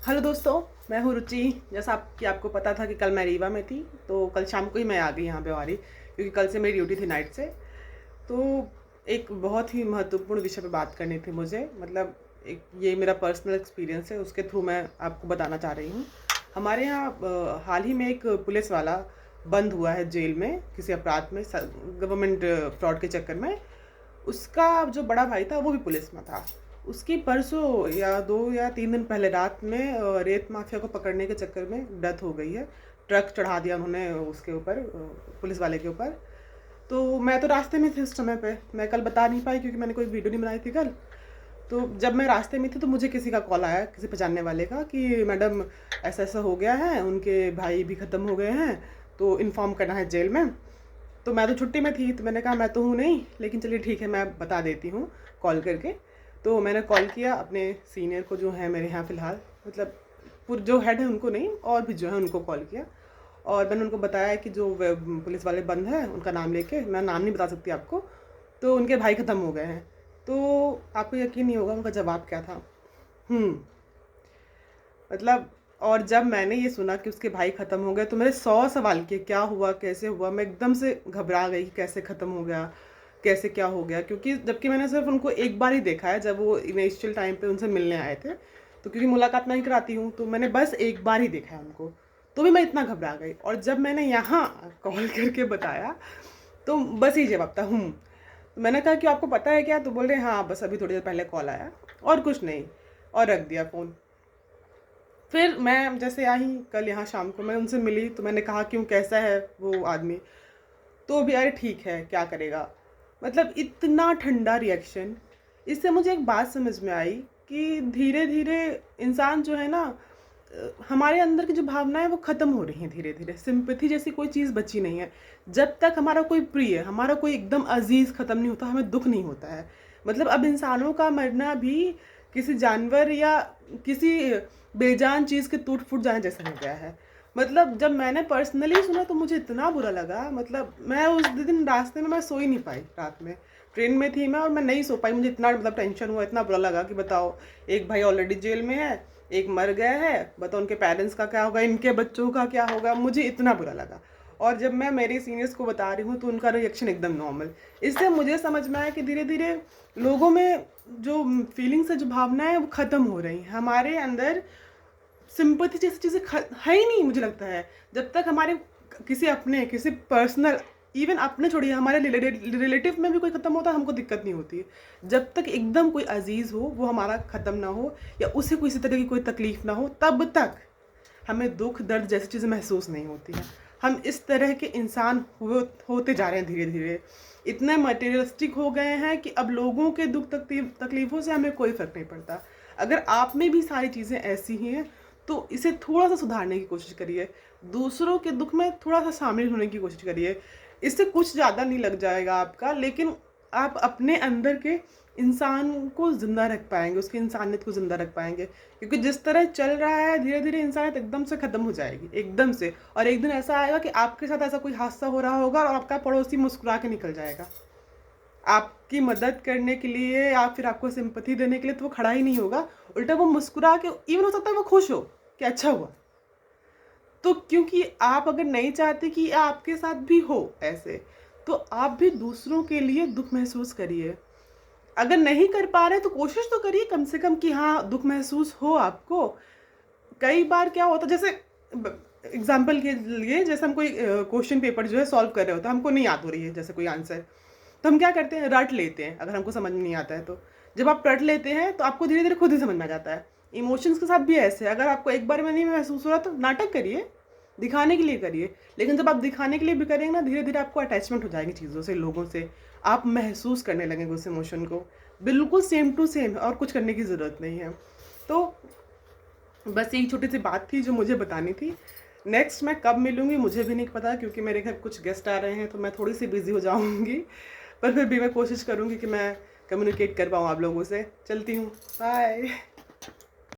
Hello दोस्तों, मैं हूँ रुचि। जैसा आपको पता था कि कल मैं रीवा में थी, तो कल शाम को ही मैं आ गई यहाँ बेवारी, क्योंकि कल से मेरी ड्यूटी थी नाइट से। तो एक बहुत ही महत्वपूर्ण विषय पे बात करनी थी मुझे, मतलब एक ये मेरा पर्सनल एक्सपीरियंस है, उसके थ्रू मैं आपको बताना चाह रही हूँ। हमारे यहाँ हाल ही में एक पुलिस वाला बंद हुआ है जेल में किसी अपराध में, गवर्नमेंट फ्रॉड के चक्कर में। उसका जो बड़ा भाई था वो भी पुलिस में था। उसकी परसों या 2 या 3 दिन पहले रात में रेत माफिया को पकड़ने के चक्कर में डेथ हो गई है। ट्रक चढ़ा दिया उन्होंने उसके ऊपर, पुलिस वाले के ऊपर। तो मैं तो रास्ते में थी उस समय पे, मैं कल बता नहीं पाई क्योंकि मैंने कोई वीडियो नहीं बनाई थी कल। तो जब मैं रास्ते में थी तो मुझे किसी का कॉल आया, किसी पहचानने वाले का, कि मैडम ऐसा ऐसा हो गया है, उनके भाई भी ख़त्म हो गए हैं, तो इन्फॉर्म करना है जेल में। तो मैं तो छुट्टी में थी, तो मैंने कहा मैं तो हूँ नहीं, लेकिन चलिए ठीक है मैं बता देती हूँ कॉल करके। तो मैंने कॉल किया अपने सीनियर को जो है मेरे यहाँ फ़िलहाल, मतलब जो हेड है उनको नहीं, और भी जो है उनको कॉल किया। और मैंने उनको बताया कि जो पुलिस वाले बंद हैं उनका नाम लेके, मैं नाम नहीं बता सकती आपको, तो उनके भाई ख़त्म हो गए हैं। तो आपको यकीन नहीं होगा उनका जवाब क्या था। मतलब, और जब मैंने ये सुना कि उसके भाई ख़त्म हो गए तो मेरे 100 सवाल किए, क्या हुआ, कैसे हुआ। मैं एकदम से घबरा गई कि कैसे ख़त्म हो गया, कैसे क्या हो गया, क्योंकि जबकि मैंने सिर्फ उनको एक बार ही देखा है, जब वो इनिशियल टाइम पे उनसे मिलने आए थे। तो क्योंकि मुलाकात मैं ही कराती हूँ, तो मैंने बस एक बार ही देखा है उनको, तो भी मैं इतना घबरा गई। और जब मैंने यहाँ कॉल करके बताया तो बस ही जवाब था तो मैंने कहा कि आपको पता है क्या, तो बोल रहे हाँ बस अभी थोड़ी देर पहले कॉल आया, और कुछ नहीं, और रख दिया फ़ोन। फिर मैं जैसे आई कल यहाँ शाम को, मैं उनसे मिली तो मैंने कहा क्यों, कैसा है वो आदमी। तो भी अरे ठीक है, क्या करेगा। मतलब इतना ठंडा रिएक्शन। इससे मुझे एक बात समझ में आई कि धीरे धीरे इंसान जो है ना, हमारे अंदर की जो भावनाएं है वो ख़त्म हो रही हैं धीरे धीरे। सिंपैथी जैसी कोई चीज़ बची नहीं है। जब तक हमारा कोई प्रिय, हमारा कोई एकदम अजीज़ ख़त्म नहीं होता, हमें दुख नहीं होता है। मतलब अब इंसानों का मरना भी किसी जानवर या किसी बेजान चीज़ के टूट फूट जाने जैसा हो गया है। मतलब जब मैंने पर्सनली सुना तो मुझे इतना बुरा लगा, मतलब मैं उस दिन रास्ते में मैं सो ही नहीं पाई रात में। ट्रेन में थी मैं और मैं नहीं सो पाई, मुझे इतना मतलब टेंशन हुआ, इतना बुरा लगा कि बताओ, एक भाई ऑलरेडी जेल में है, एक मर गया है, बताओ उनके पेरेंट्स का क्या होगा, इनके बच्चों का क्या होगा। मुझे इतना बुरा लगा। और जब मैं मेरे सीनियर्स को बता रही हूँ तो उनका रिएक्शन एकदम नॉर्मल। इससे मुझे समझ में आया कि धीरे धीरे लोगों में जो फीलिंग्स है, जो भावनाएं है, वो ख़त्म हो रही हैं। हमारे अंदर सिंपैथी जैसी चीज़ें है ही नहीं, मुझे लगता है। जब तक हमारे किसी अपने, किसी पर्सनल, इवन अपने छोड़िए, हमारे रिलेटिव में भी कोई ख़त्म होता है, हमको दिक्कत नहीं होती है। जब तक एकदम कोई अजीज़ हो, वो हमारा ख़त्म ना हो, या उसे किसी तरह की कोई तकलीफ़ ना हो, तब तक हमें दुख दर्द जैसी चीज़ें महसूस नहीं होती हैं। हम इस तरह के इंसान होते जा रहे हैं धीरे धीरे। इतने मटेरियलिस्टिक हो गए हैं कि अब लोगों के दुख तकलीफ़ों से हमें कोई फ़र्क नहीं पड़ता। अगर आप में भी सारी चीज़ें ऐसी ही हैं तो इसे थोड़ा सा सुधारने की कोशिश करिए। दूसरों के दुख में थोड़ा सा शामिल होने की कोशिश करिए। इससे कुछ ज़्यादा नहीं लग जाएगा आपका, लेकिन आप अपने अंदर के इंसान को ज़िंदा रख पाएंगे, उसकी इंसानियत को ज़िंदा रख पाएंगे। क्योंकि जिस तरह चल रहा है धीरे धीरे इंसानियत एकदम से ख़त्म हो जाएगी, एकदम से। और एक दिन ऐसा आएगा कि आपके साथ ऐसा कोई हादसा हो रहा होगा और आपका पड़ोसी मुस्कुरा के निकल जाएगा आपकी मदद करने के लिए, या फिर आपको सिंपैथी देने के लिए। तो वो खड़ा ही नहीं होगा, उल्टा वो मुस्कुरा के, इवन हो सकता है वो खुश हो कि अच्छा हुआ। तो क्योंकि आप अगर नहीं चाहते कि आपके साथ भी हो ऐसे, तो आप भी दूसरों के लिए दुख महसूस करिए। अगर नहीं कर पा रहे तो कोशिश तो करिए कम से कम कि हाँ दुख महसूस हो आपको। कई बार क्या होता है, जैसे एग्जाम्पल के लिए, जैसे हम कोई क्वेश्चन पेपर जो है सॉल्व कर रहे होते हैं, हमको नहीं याद हो रही है जैसे कोई आंसर, तो हम क्या करते हैं, रट लेते हैं। अगर हमको समझ में नहीं आता है तो जब आप रट लेते हैं तो आपको धीरे धीरे खुद ही समझ में आ जाता है। इमोशंस के साथ भी ऐसे है, अगर आपको एक बार में नहीं महसूस हो रहा तो नाटक करिए, दिखाने के लिए करिए। लेकिन जब आप दिखाने के लिए भी करेंगे ना, धीरे धीरे आपको अटैचमेंट हो जाएगी चीज़ों से, लोगों से। आप महसूस करने लगेंगे उस इमोशन को, बिल्कुल सेम टू सेम, और कुछ करने की ज़रूरत नहीं है। तो बस यही छोटी सी बात थी जो मुझे बतानी थी। नेक्स्ट मैं कब मिलूँगी मुझे भी नहीं पता, क्योंकि मेरे घर कुछ गेस्ट आ रहे हैं तो मैं थोड़ी सी बिज़ी हो जाऊँगी। पर फिर भी मैं कोशिश करूँगी कि मैं कम्युनिकेट कर पाऊँ आप लोगों से। चलती हूँ, बाय।